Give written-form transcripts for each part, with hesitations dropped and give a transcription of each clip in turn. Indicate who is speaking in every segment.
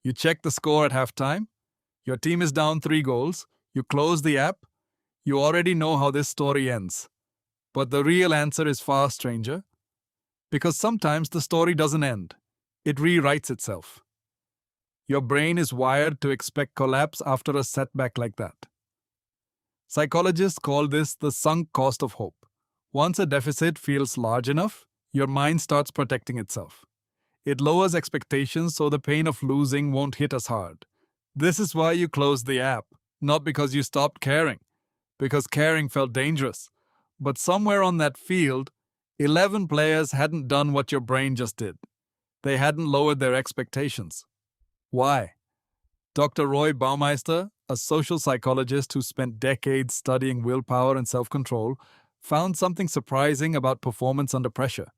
Speaker 1: You check the score at halftime. Your team is down 3 goals. You close the app. You already know how this story ends. But the real answer is far stranger. Because sometimes the story doesn't end. It rewrites itself. Your brain is wired to expect collapse after a setback like that. Psychologists call this the sunk cost of hope. Once a deficit feels large enough, your mind starts protecting itself. It lowers expectations so the pain of losing won't hit as hard. This is why you closed the app, not because you stopped caring, because caring felt dangerous. But somewhere on that field, 11 players hadn't done what your brain just did. They hadn't lowered their expectations. Why? Dr. Roy Baumeister, a social psychologist who spent decades studying willpower and self-control, found something surprising about performance under pressure.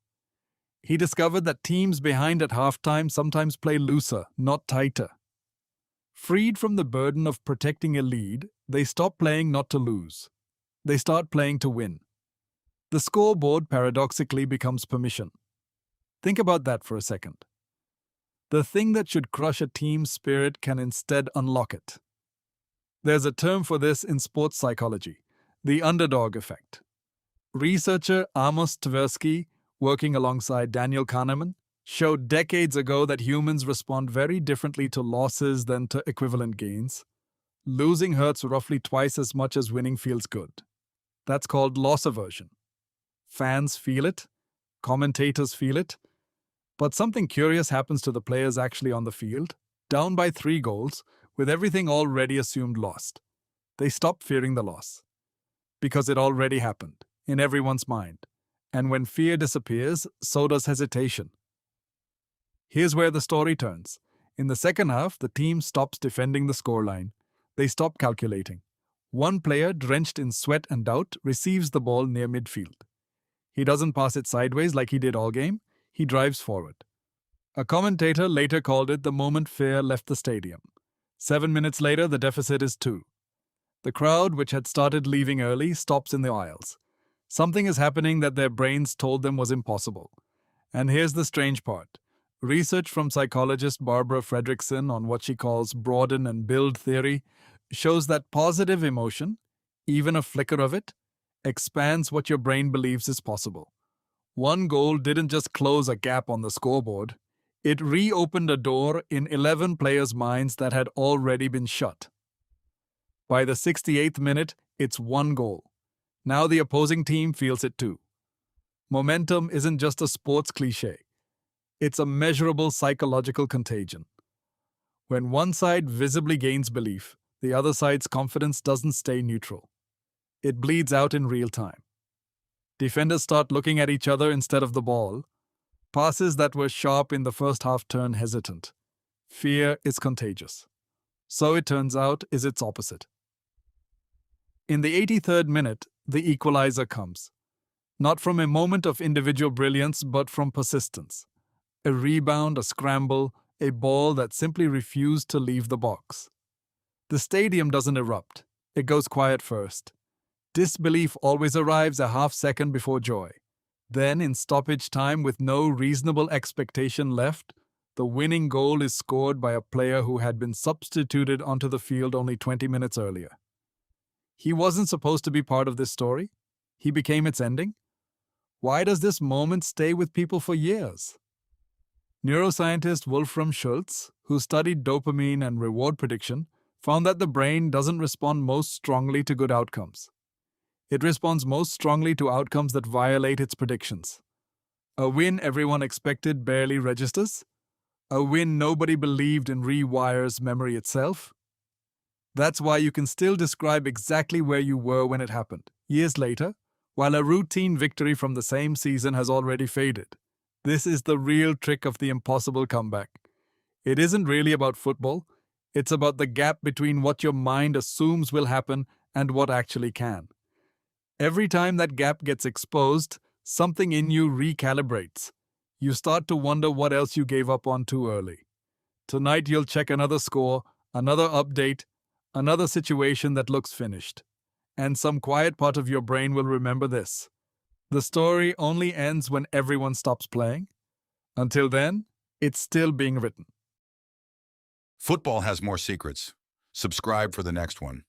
Speaker 1: He discovered that teams behind at halftime sometimes play looser, not tighter. Freed from the burden of protecting a lead, they stop playing not to lose. They start playing to win. The scoreboard paradoxically becomes permission. Think about that for a second. The thing that should crush a team's spirit can instead unlock it. There's a term for this in sports psychology, the underdog effect. Researcher Amos Tversky, working alongside Daniel Kahneman, showed decades ago that humans respond very differently to losses than to equivalent gains. Losing hurts roughly twice as much as winning feels good. That's called loss aversion. Fans feel it, commentators feel it, but something curious happens to the players actually on the field. Down by 3 goals, with everything already assumed lost. They stop fearing the loss. Because it already happened, in everyone's mind. And when fear disappears, so does hesitation. Here's where the story turns. In the second half, the team stops defending the scoreline. They stop calculating. One player, drenched in sweat and doubt, receives the ball near midfield. He doesn't pass it sideways like he did all game. He drives forward. A commentator later called it the moment fear left the stadium. 7 minutes later, the deficit is 2. The crowd, which had started leaving early, stops in the aisles. Something is happening that their brains told them was impossible. And here's the strange part. Research from psychologist Barbara Fredrickson on what she calls broaden and build theory shows that positive emotion, even a flicker of it, expands what your brain believes is possible. One goal didn't just close a gap on the scoreboard. It reopened a door in 11 players' minds that had already been shut. By the 68th minute, it's 1 goal. Now the opposing team feels it too. Momentum isn't just a sports cliché. It's a measurable psychological contagion. When one side visibly gains belief, the other side's confidence doesn't stay neutral. It bleeds out in real time. Defenders start looking at each other instead of the ball. Passes that were sharp in the first half turn hesitant. Fear is contagious. So it turns out is its opposite. In the 83rd minute, the equalizer comes. Not from a moment of individual brilliance, but from persistence. A rebound, a scramble, a ball that simply refused to leave the box. The stadium doesn't erupt. It goes quiet first. Disbelief always arrives a half second before joy. Then, in stoppage time with no reasonable expectation left, the winning goal is scored by a player who had been substituted onto the field only 20 minutes earlier. He wasn't supposed to be part of this story. He became its ending. Why does this moment stay with people for years? Neuroscientist Wolfram Schultz, who studied dopamine and reward prediction, found that the brain doesn't respond most strongly to good outcomes. It responds most strongly to outcomes that violate its predictions. A win everyone expected barely registers. A win nobody believed in rewires memory itself. That's why you can still describe exactly where you were when it happened, years later, while a routine victory from the same season has already faded. This is the real trick of the impossible comeback. It isn't really about football. It's about the gap between what your mind assumes will happen and what actually can. Every time that gap gets exposed, something in you recalibrates. You start to wonder what else you gave up on too early. Tonight you'll check another score, another update, another situation that looks finished. And some quiet part of your brain will remember this. The story only ends when everyone stops playing. Until then, it's still being written.
Speaker 2: Football has more secrets. Subscribe for the next one.